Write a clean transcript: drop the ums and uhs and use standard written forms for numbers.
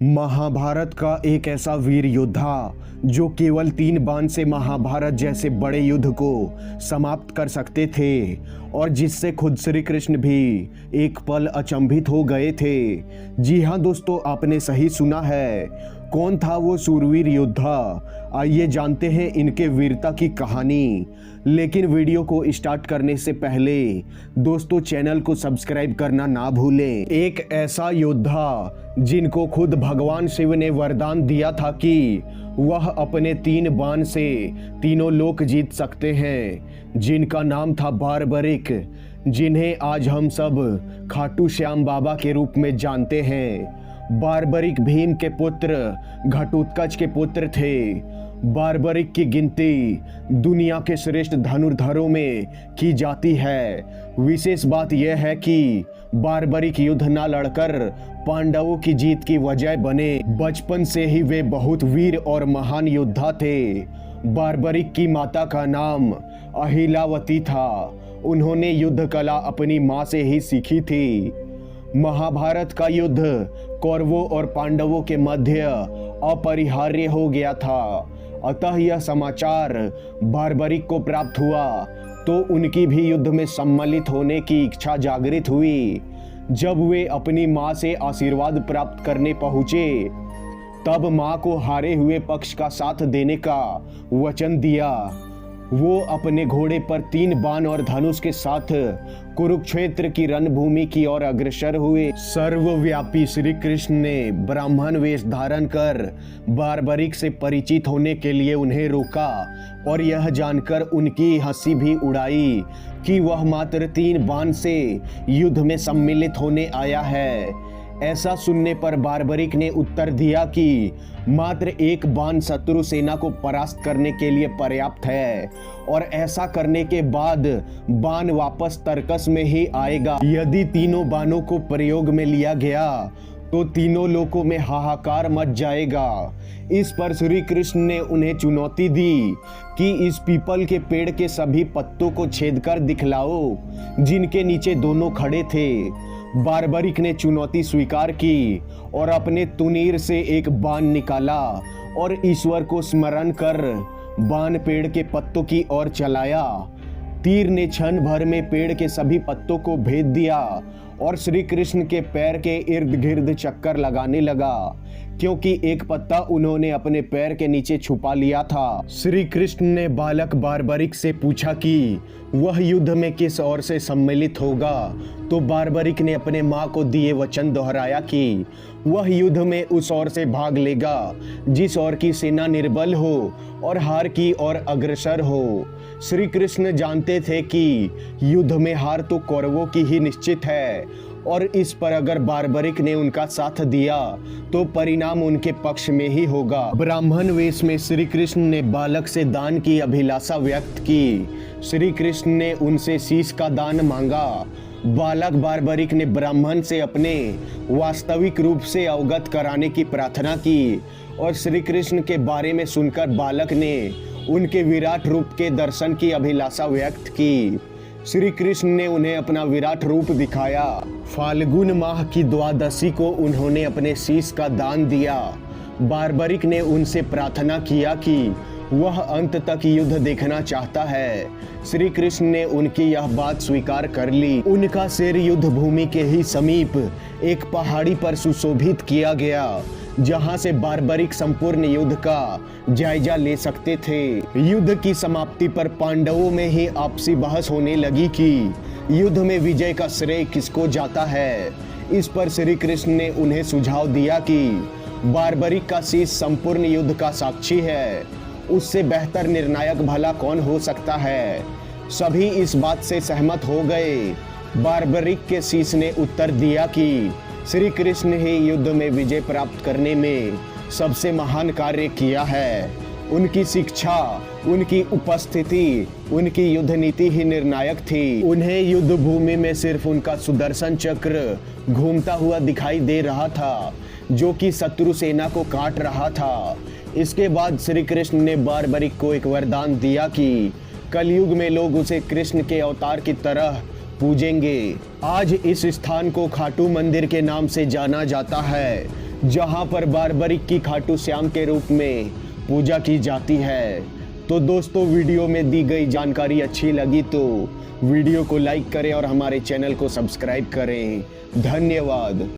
महाभारत का एक ऐसा वीर योद्धा जो केवल 3 बाण से महाभारत जैसे बड़े युद्ध को समाप्त कर सकते थे और जिससे खुद श्री कृष्ण भी एक पल अचंभित हो गए थे। जी हाँ दोस्तों, आपने सही सुना है। कौन था वो सूरवीर योद्धा? आइए जानते हैं इनके वीरता की कहानी। लेकिन वीडियो को स्टार्ट करने से पहले दोस्तों चैनल को सब्सक्राइब करना ना भूलें। एक ऐसा योद्धा जिनको खुद भगवान शिव ने वरदान दिया था कि वह अपने 3 बाण से तीनों लोक जीत सकते हैं, जिनका नाम था बारबरिक, जिन्हें आज हम सब खाटू श्याम बाबा के रूप में जानते हैं। बारबरिक भीम के पुत्र घटोत्कच के पुत्र थे। बारबरिक की गिनती दुनिया के श्रेष्ठ धनुर्धरों में की जाती है। विशेष बात यह है कि बारबरिक युद्ध न लड़कर पांडवों की जीत की वजह बने। बचपन से ही वे बहुत वीर और महान योद्धा थे। बारबरिक की माता का नाम अहिलावती था। उन्होंने युद्ध कला अपनी माँ से ही सीखी थी। महाभारत का युद्ध कौरवों और पांडवों के मध्य अपरिहार्य हो गया था। अतः यह समाचार बारबरिक को प्राप्त हुआ तो उनकी भी युद्ध में सम्मिलित होने की इच्छा जागृत हुई। जब वे अपनी माँ से आशीर्वाद प्राप्त करने पहुँचे तब माँ को हारे हुए पक्ष का साथ देने का वचन दिया। वो अपने घोड़े पर 3 बाण और धनुष के साथ कुरुक्षेत्र की रणभूमि की ओर अग्रसर हुए। सर्वव्यापी श्री कृष्ण ने ब्राह्मण वेश धारण कर बारबरिक से परिचित होने के लिए उन्हें रोका और यह जानकर उनकी हंसी भी उड़ाई कि वह मात्र 3 बाण से युद्ध में सम्मिलित होने आया है। ऐसा सुनने पर बारबरिक ने उत्तर दिया कि मात्र 1 बाण शत्रु सेना को परास्त करने के लिए पर्याप्त है और ऐसा करने के बाद बाण वापस तर्कस में ही आएगा। यदि तीनों बाणों को प्रयोग में लिया गया तो तीनों लोकों में हाहाकार मच जाएगा। इस पर श्री कृष्ण ने उन्हें चुनौती दी कि इस पीपल के पेड़ के सभी पत्तों को छेद कर दिखलाओ जिनके नीचे दोनों खड़े थे। बारबरिक ने चुनौती स्वीकार की और अपने तुनीर से एक बाण निकाला और ईश्वर को स्मरण कर बाण पेड़ के पत्तों की ओर चलाया। तीर ने क्षण भर में पेड़ के सभी पत्तों को भेद दिया और श्री कृष्ण के पैर के इर्द गिर्द चक्कर लगाने लगा, क्योंकि एक पत्ता उन्होंने अपने पैर के नीचे छुपा लिया था। श्री कृष्ण ने बालक बारबरिक से पूछा कि वह युद्ध में किस ओर से सम्मिलित होगा, तो बारबरिक ने अपने माँ को दिए वचन दोहराया कि वह युद्ध में उस ओर से भाग लेगा जिस ओर की सेना निर्बल हो और हार की ओर अग्रसर हो। श्री कृष्ण जानते थे कि युद्ध में हार तो कौरवों की ही निश्चित है और इस पर अगर बारबरिक ने उनका साथ दिया तो परिणाम उनके पक्ष में ही होगा। ब्राह्मण वेश में श्री कृष्ण ने बालक से दान की अभिलाषा व्यक्त की। श्री कृष्ण ने उनसे शीश का दान मांगा। बालक बारबरिक ने ब्राह्मण से अपने वास्तविक रूप से अवगत कराने की प्रार्थना की और श्री कृष्ण के बारे में सुनकर बालक ने उनके विराट रूप के दर्शन की अभिलाषा व्यक्त की। श्री कृष्ण ने उन्हें अपना विराट रूप दिखाया। फाल्गुन माह की द्वादशी को उन्होंने अपने शीश का दान दिया। बारबरिक ने उनसे प्रार्थना किया कि वह अंत तक युद्ध देखना चाहता है। श्री कृष्ण ने उनकी यह बात स्वीकार कर ली। उनका सिर युद्ध भूमि के ही समीप एक पहाड़ी पर सुशोभित किया गया, जहां से बारबरिक संपूर्ण युद्ध का जायजा ले सकते थे। युद्ध की समाप्ति पर पांडवों में ही आपसी बहस होने लगी कि युद्ध में विजय का श्रेय किसको जाता है। इस पर श्री कृष्ण ने उन्हें सुझाव दिया कि बारबरिक का शीश संपूर्ण युद्ध का साक्षी है, उससे बेहतर निर्णायक भला कौन हो सकता है। सभी इस बात से सहमत हो गए। बारबरिक के शीश ने उत्तर दिया कि श्री कृष्ण ही युद्ध में विजय प्राप्त करने में सबसे महान कार्य किया है। उनकी शिक्षा, उनकी उपस्थिति, उनकी युद्ध नीति ही निर्णायक थी। उन्हें युद्ध भूमि में सिर्फ उनका सुदर्शन चक्र घूमता हुआ दिखाई दे रहा था, जो कि शत्रु सेना को काट रहा था। इसके बाद श्री कृष्ण ने बारबरिक को एक वरदान दिया कि कलयुग में लोग उसे कृष्ण के अवतार की तरह पूजेंगे। आज इस स्थान को खाटू मंदिर के नाम से जाना जाता है। जहां पर बारबरिक की खाटू श्याम के रूप में पूजा की जाती है। तो दोस्तों, वीडियो में दी गई जानकारी अच्छी लगी तो वीडियो को लाइक करें और हमारे चैनल को सब्सक्राइब करें। धन्यवाद।